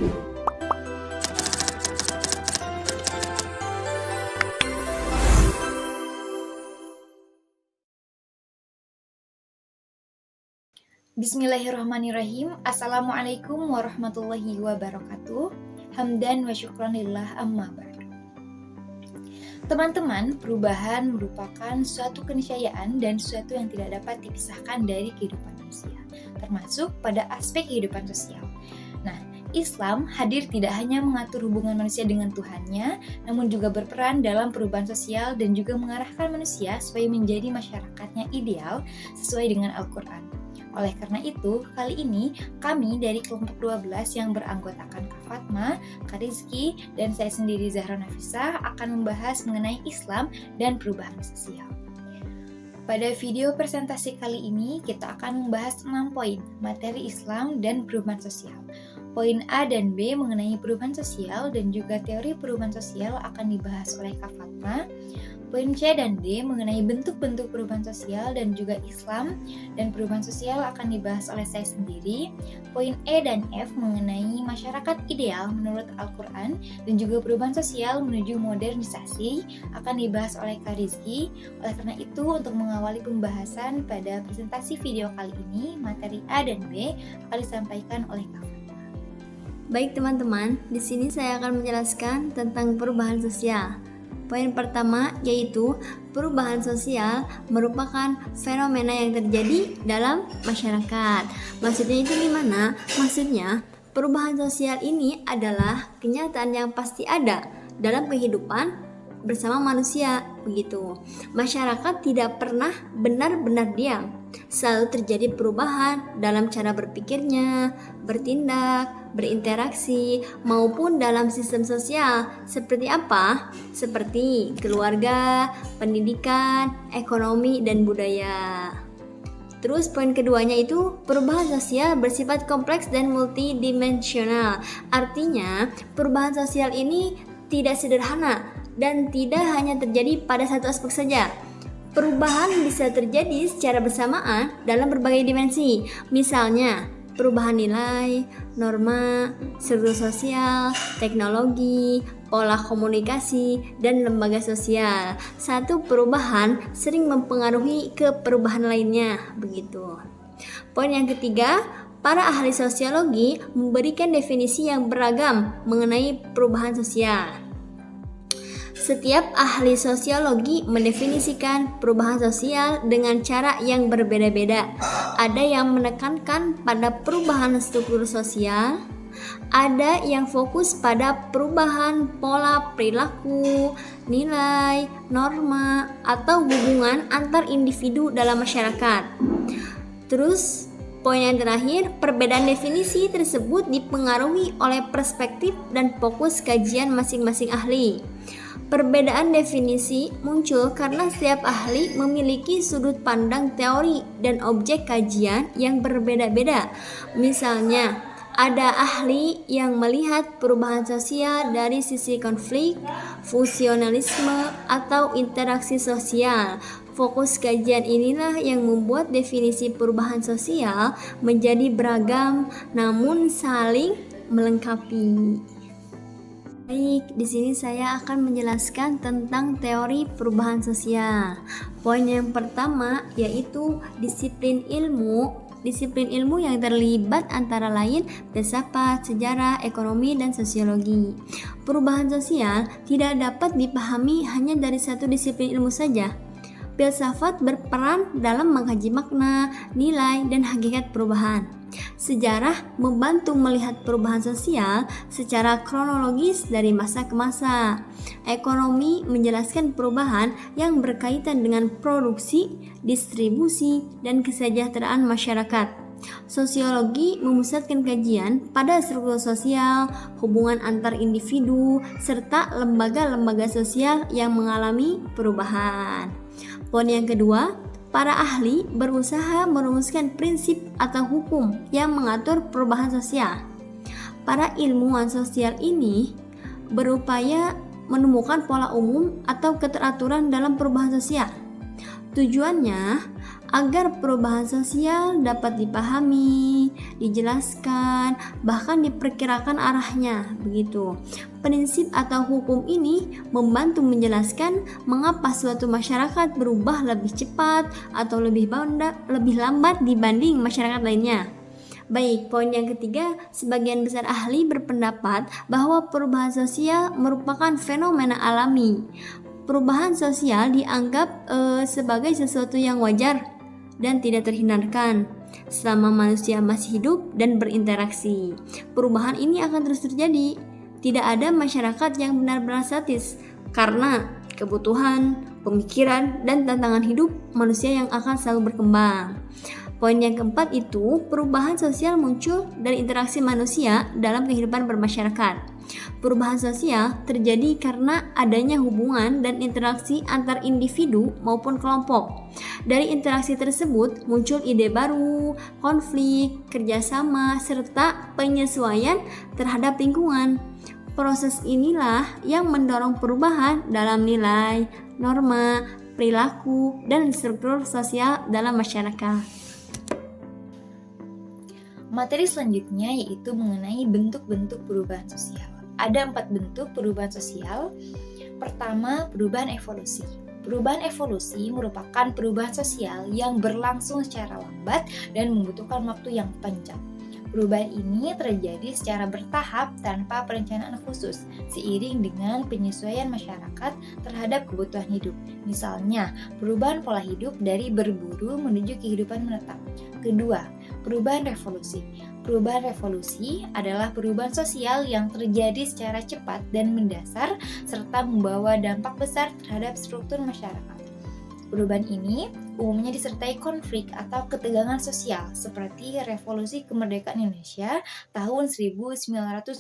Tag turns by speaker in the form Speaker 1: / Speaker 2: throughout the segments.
Speaker 1: Bismillahirrahmanirrahim. Assalamualaikum warahmatullahi wabarakatuh. Hamdan wa syukranillah amma ba'du. Teman-teman, perubahan merupakan suatu keniscayaan dan sesuatu yang tidak dapat dipisahkan dari kehidupan manusia, termasuk pada aspek kehidupan sosial. Nah, Islam hadir tidak hanya mengatur hubungan manusia dengan Tuhannya, namun juga berperan dalam perubahan sosial dan juga mengarahkan manusia supaya menjadi masyarakatnya ideal sesuai dengan Al-Quran. Oleh karena itu, kali ini kami dari kelompok 12 yang beranggotakan Kak Fatma, Kak Rizky, dan saya sendiri Zahra Nafisah akan membahas mengenai Islam dan perubahan sosial. Pada video presentasi kali ini kita akan membahas 6 poin materi Islam dan perubahan sosial. Poin A dan B mengenai perubahan sosial dan juga teori perubahan sosial akan dibahas oleh Kak Fatma. Poin C dan D mengenai bentuk-bentuk perubahan sosial dan juga Islam dan perubahan sosial akan dibahas oleh saya sendiri. Poin E dan F mengenai masyarakat ideal menurut Al-Quran dan juga perubahan sosial menuju modernisasi akan dibahas oleh Kak Rizky. Oleh karena itu, untuk mengawali pembahasan pada presentasi video kali ini, materi A dan B akan disampaikan oleh Kak Fatma.
Speaker 2: Baik teman-teman, di sini saya akan menjelaskan tentang perubahan sosial. Poin pertama yaitu perubahan sosial merupakan fenomena yang terjadi dalam masyarakat. Maksudnya itu gimana? Maksudnya perubahan sosial ini adalah kenyataan yang pasti ada dalam kehidupan bersama manusia, begitu. Masyarakat tidak pernah benar-benar diam. Selalu terjadi perubahan dalam cara berpikirnya, bertindak, berinteraksi, maupun dalam sistem sosial. Seperti apa? Seperti keluarga, pendidikan, ekonomi, dan budaya. Terus poin keduanya itu perubahan sosial bersifat kompleks dan multidimensional. Artinya perubahan sosial ini tidak sederhana dan tidak hanya terjadi pada satu aspek saja. Perubahan bisa terjadi secara bersamaan dalam berbagai dimensi. Misalnya, perubahan nilai, norma, struktur sosial, teknologi, pola komunikasi, dan lembaga sosial. Satu perubahan sering mempengaruhi ke perubahan lainnya, begitu. Poin yang ketiga, para ahli sosiologi memberikan definisi yang beragam mengenai perubahan sosial. Setiap ahli sosiologi mendefinisikan perubahan sosial dengan cara yang berbeda-beda. Ada yang menekankan pada perubahan struktur sosial, ada yang fokus pada perubahan pola perilaku, nilai, norma, atau hubungan antar individu dalam masyarakat. Terus, poin yang terakhir, perbedaan definisi tersebut dipengaruhi oleh perspektif dan fokus kajian masing-masing ahli. Perbedaan definisi muncul karena setiap ahli memiliki sudut pandang teori dan objek kajian yang berbeda-beda. Misalnya, ada ahli yang melihat perubahan sosial dari sisi konflik, fusionalisme, atau interaksi sosial. Fokus kajian inilah yang membuat definisi perubahan sosial menjadi beragam namun saling melengkapi. Baik, di sini saya akan menjelaskan tentang teori perubahan sosial. Poin yang pertama yaitu disiplin ilmu. Disiplin ilmu yang terlibat antara lain filsafat, sejarah, ekonomi, dan sosiologi. Perubahan sosial tidak dapat dipahami hanya dari satu disiplin ilmu saja. Filsafat berperan dalam mengkaji makna, nilai, dan hakikat perubahan. Sejarah membantu melihat perubahan sosial secara kronologis dari masa ke masa. Ekonomi menjelaskan perubahan yang berkaitan dengan produksi, distribusi, dan kesejahteraan masyarakat. Sosiologi memusatkan kajian pada struktur sosial, hubungan antar individu, serta lembaga-lembaga sosial yang mengalami perubahan. Poin yang kedua, para ahli berusaha merumuskan prinsip atau hukum yang mengatur perubahan sosial. Para ilmuwan sosial ini berupaya menemukan pola umum atau keteraturan dalam perubahan sosial. Tujuannya agar perubahan sosial dapat dipahami, dijelaskan, bahkan diperkirakan arahnya. Begitu. Prinsip atau hukum ini membantu menjelaskan mengapa suatu masyarakat berubah lebih cepat atau lebih lambat dibanding masyarakat lainnya. Baik, poin yang ketiga, sebagian besar ahli berpendapat bahwa perubahan sosial merupakan fenomena alami. Perubahan sosial dianggap sebagai sesuatu yang wajar dan tidak terhindarkan selama manusia masih hidup dan berinteraksi. Perubahan ini akan terus terjadi. Tidak ada masyarakat yang benar-benar statis karena kebutuhan, pemikiran, dan tantangan hidup manusia yang akan selalu berkembang. Poin yang keempat itu, perubahan sosial muncul dari interaksi manusia dalam kehidupan bermasyarakat. Perubahan sosial terjadi karena adanya hubungan dan interaksi antar individu maupun kelompok. Dari interaksi tersebut muncul ide baru, konflik, kerjasama, serta penyesuaian terhadap lingkungan. Proses inilah yang mendorong perubahan dalam nilai, norma, perilaku, dan struktur sosial dalam masyarakat.
Speaker 1: Materi selanjutnya yaitu mengenai bentuk-bentuk perubahan sosial. Ada 4 bentuk perubahan sosial. Pertama, perubahan evolusi. Perubahan evolusi merupakan perubahan sosial yang berlangsung secara lambat dan membutuhkan waktu yang panjang. Perubahan ini terjadi secara bertahap tanpa perencanaan khusus, seiring dengan penyesuaian masyarakat terhadap kebutuhan hidup. Misalnya, perubahan pola hidup dari berburu menuju kehidupan menetap. Kedua, perubahan revolusi. Perubahan revolusi adalah perubahan sosial yang terjadi secara cepat dan mendasar serta membawa dampak besar terhadap struktur masyarakat. Perubahan ini umumnya disertai konflik atau ketegangan sosial seperti Revolusi Kemerdekaan Indonesia tahun 1945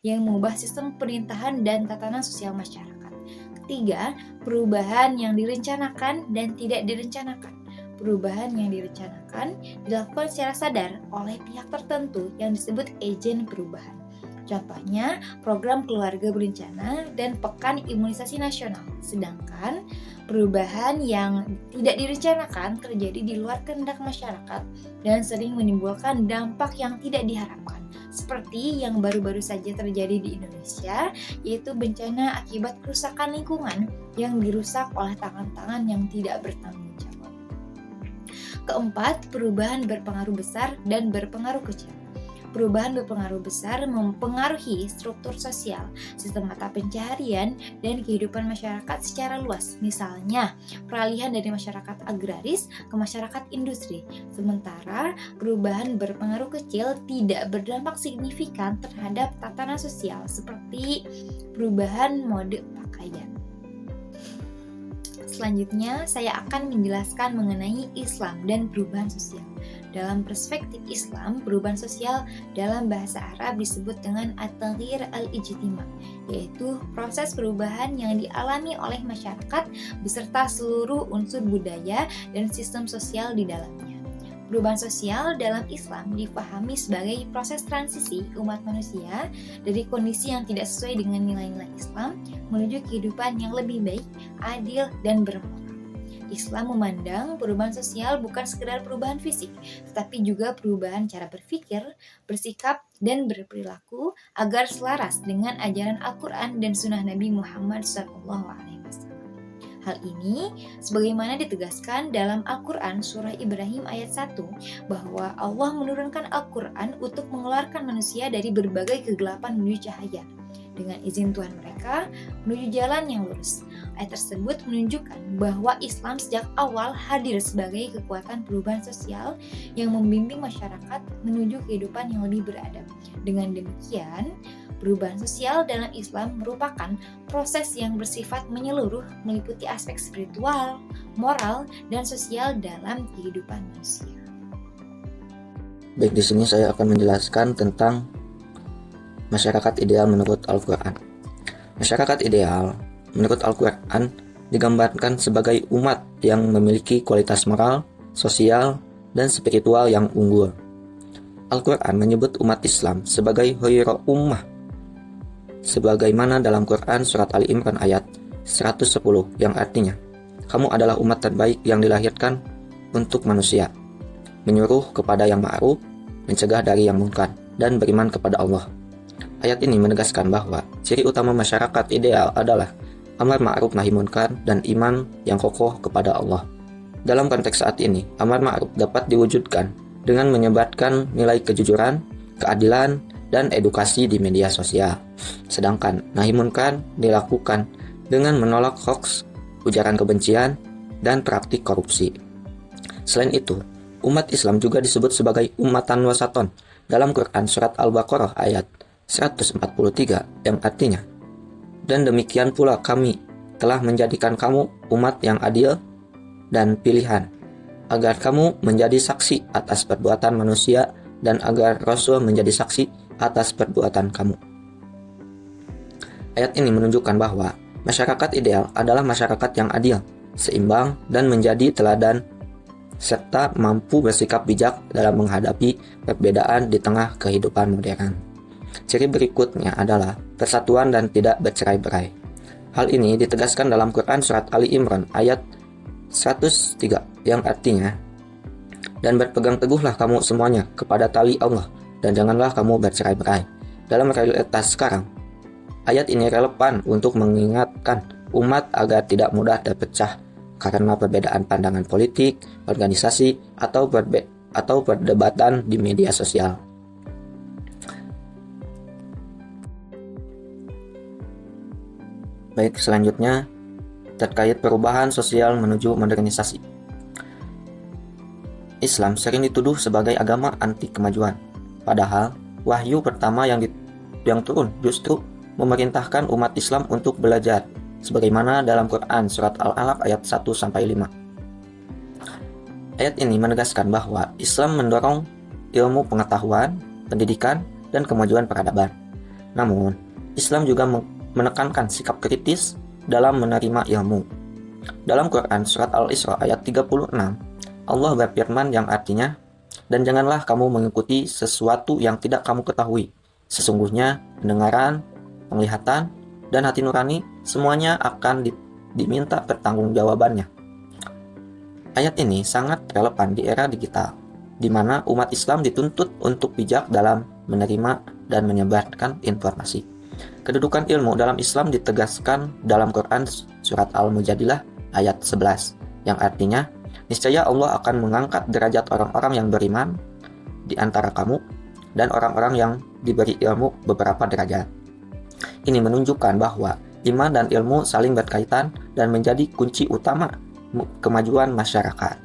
Speaker 1: yang mengubah sistem pemerintahan dan tatanan sosial masyarakat. Ketiga, perubahan yang direncanakan dan tidak direncanakan. Perubahan yang direncanakan dilakukan secara sadar oleh pihak tertentu yang disebut agen perubahan. Contohnya, program keluarga berencana dan pekan imunisasi nasional. Sedangkan perubahan yang tidak direncanakan terjadi di luar kehendak masyarakat dan sering menimbulkan dampak yang tidak diharapkan. Seperti yang baru-baru saja terjadi di Indonesia, yaitu bencana akibat kerusakan lingkungan yang dirusak oleh tangan-tangan yang tidak bertanggung jawab. Keempat, perubahan berpengaruh besar dan berpengaruh kecil. Perubahan berpengaruh besar mempengaruhi struktur sosial, sistem mata pencaharian, dan kehidupan masyarakat secara luas. Misalnya, peralihan dari masyarakat agraris ke masyarakat industri. Sementara, perubahan berpengaruh kecil tidak berdampak signifikan terhadap tatanan sosial seperti perubahan mode pakaian. Selanjutnya, saya akan menjelaskan mengenai Islam dan perubahan sosial. Dalam perspektif Islam, perubahan sosial dalam bahasa Arab disebut dengan at-taghyir al-ijtima, yaitu proses perubahan yang dialami oleh masyarakat beserta seluruh unsur budaya dan sistem sosial di dalamnya. Perubahan sosial dalam Islam dipahami sebagai proses transisi umat manusia dari kondisi yang tidak sesuai dengan nilai-nilai Islam menuju kehidupan yang lebih baik, adil, dan bermoral. Islam memandang perubahan sosial bukan sekedar perubahan fisik, tetapi juga perubahan cara berpikir, bersikap, dan berperilaku agar selaras dengan ajaran Al-Quran dan Sunnah Nabi Muhammad SAW. Hal ini sebagaimana ditegaskan dalam Al-Quran surah Ibrahim ayat 1 bahwa Allah menurunkan Al-Quran untuk mengeluarkan manusia dari berbagai kegelapan menuju cahaya dengan izin Tuhan mereka menuju jalan yang lurus. Ayat tersebut menunjukkan bahwa Islam sejak awal hadir sebagai kekuatan perubahan sosial yang membimbing masyarakat menuju kehidupan yang lebih beradab. Dengan demikian, perubahan sosial dalam Islam merupakan proses yang bersifat menyeluruh, meliputi aspek spiritual, moral, dan sosial dalam kehidupan manusia.
Speaker 3: Baik, di sini saya akan menjelaskan tentang masyarakat ideal menurut Al-Quran. Masyarakat ideal menurut Al-Quran digambarkan sebagai umat yang memiliki kualitas moral, sosial, dan spiritual yang unggul. Al-Quran menyebut umat Islam sebagai khairu ummah, sebagaimana dalam Quran surat Ali Imran ayat 110 yang artinya, kamu adalah umat terbaik yang dilahirkan untuk manusia, menyuruh kepada yang ma'ruf, mencegah dari yang munkar, dan beriman kepada Allah. Ayat ini menegaskan bahwa ciri utama masyarakat ideal adalah amar ma'ruf nahi munkar dan iman yang kokoh kepada Allah. Dalam konteks saat ini, amar ma'ruf dapat diwujudkan dengan menyebarkan nilai kejujuran, keadilan, dan edukasi di media sosial. Sedangkan nahi munkar dilakukan dengan menolak hoaks, ujaran kebencian, dan praktik korupsi. Selain itu, umat Islam juga disebut sebagai ummatan wasaton dalam Quran surat Al-Baqarah ayat 143 yang artinya, dan demikian pula kami telah menjadikan kamu umat yang adil dan pilihan, agar kamu menjadi saksi atas perbuatan manusia dan agar Rasul menjadi saksi atas perbuatan kamu. Ayat ini menunjukkan bahwa masyarakat ideal adalah masyarakat yang adil, seimbang, dan menjadi teladan serta mampu bersikap bijak dalam menghadapi perbedaan di tengah kehidupan modern. Ciri berikutnya adalah persatuan dan tidak bercerai-berai. Hal ini ditegaskan dalam Quran surat Ali Imran ayat 103 yang artinya, dan berpegang teguhlah kamu semuanya kepada tali Allah dan janganlah kamu bercerai-berai. Dalam realitas sekarang, ayat ini relevan untuk mengingatkan umat agar tidak mudah terpecah karena perbedaan pandangan politik, organisasi, atau perdebatan di media sosial. Baik, selanjutnya terkait perubahan sosial menuju modernisasi. Islam sering dituduh sebagai agama anti kemajuan, padahal wahyu pertama yang turun justru memerintahkan umat Islam untuk belajar, sebagaimana dalam Quran surat Al-Alaq ayat 1-5. Ayat ini menegaskan bahwa Islam mendorong ilmu pengetahuan, pendidikan, dan kemajuan peradaban. Namun, Islam juga menekankan sikap kritis dalam menerima ilmu. Dalam Quran surat Al-Isra ayat 36, Allah berfirman yang artinya, dan janganlah kamu mengikuti sesuatu yang tidak kamu ketahui. Sesungguhnya pendengaran, penglihatan, dan hati nurani semuanya akan diminta pertanggungjawabannya. Ayat ini sangat relevan di era digital, di mana umat Islam dituntut untuk bijak dalam menerima dan menyebarkan informasi. Kedudukan ilmu dalam Islam ditegaskan dalam Quran surat Al-Mujadilah ayat 11, yang artinya, niscaya Allah akan mengangkat derajat orang-orang yang beriman di antara kamu dan orang-orang yang diberi ilmu beberapa derajat. Ini menunjukkan bahwa iman dan ilmu saling berkaitan dan menjadi kunci utama kemajuan masyarakat.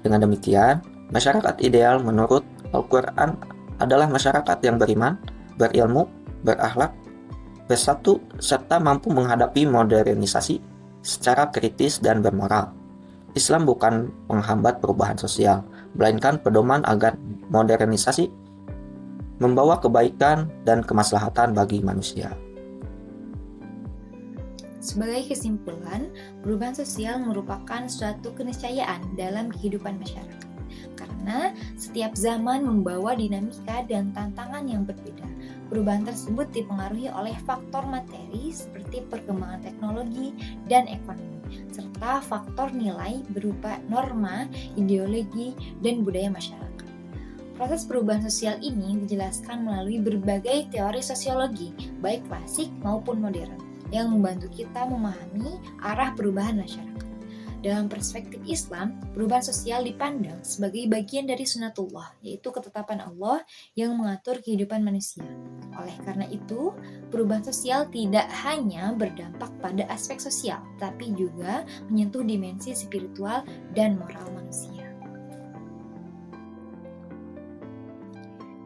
Speaker 3: Dengan demikian, masyarakat ideal menurut Al-Quran adalah masyarakat yang beriman, berilmu, berakhlak, bersatu, serta mampu menghadapi modernisasi secara kritis dan bermoral. Islam bukan penghambat perubahan sosial, melainkan pedoman agar modernisasi membawa kebaikan dan kemaslahatan bagi manusia.
Speaker 1: Sebagai kesimpulan, perubahan sosial merupakan suatu keniscayaan dalam kehidupan masyarakat. Karena setiap zaman membawa dinamika dan tantangan yang berbeda. Perubahan tersebut dipengaruhi oleh faktor materi seperti perkembangan teknologi dan ekonomi, serta faktor nilai berupa norma, ideologi, dan budaya masyarakat. Proses perubahan sosial ini dijelaskan melalui berbagai teori sosiologi, baik klasik maupun modern, yang membantu kita memahami arah perubahan masyarakat. Dalam perspektif Islam, perubahan sosial dipandang sebagai bagian dari sunatullah, yaitu ketetapan Allah yang mengatur kehidupan manusia. Oleh karena itu, perubahan sosial tidak hanya berdampak pada aspek sosial, tapi juga menyentuh dimensi spiritual dan moral manusia.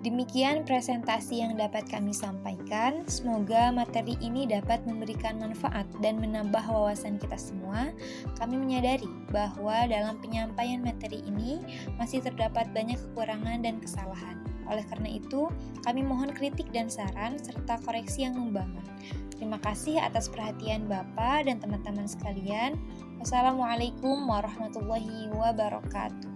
Speaker 1: Demikian presentasi yang dapat kami sampaikan. Semoga materi ini dapat memberikan manfaat dan menambah wawasan kita semua. Kami menyadari bahwa dalam penyampaian materi ini masih terdapat banyak kekurangan dan kesalahan. Oleh karena itu, kami mohon kritik dan saran serta koreksi yang membangun. Terima kasih atas perhatian Bapak dan teman-teman sekalian. Wassalamualaikum warahmatullahi wabarakatuh.